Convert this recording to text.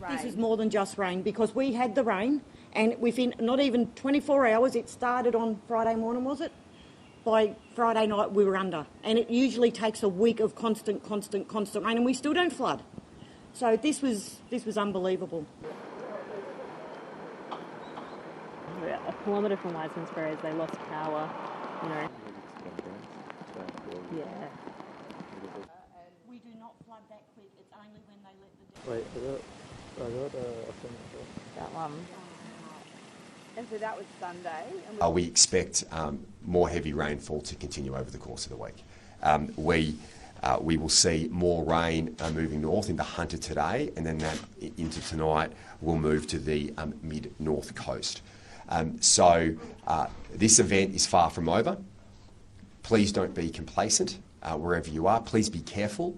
This is more than just rain, because we had the rain, and within not even 24 hours, it started on Friday morning, was it? By Friday night, we were under. And it usually takes a week of constant rain, and we still don't flood. So this was unbelievable. We're a kilometre from Wiseman's Ferries, they lost power, you know. Yeah. We do not flood that quick. It's only when they let the... Wait, I got a thing. That one. And so that was Sunday. And we expect more heavy rainfall to continue over the course of the week. We will see more rain moving north into Hunter today, and then that into tonight will move to the mid-north coast. So this event is far from over. Please don't be complacent wherever you are. Please be careful.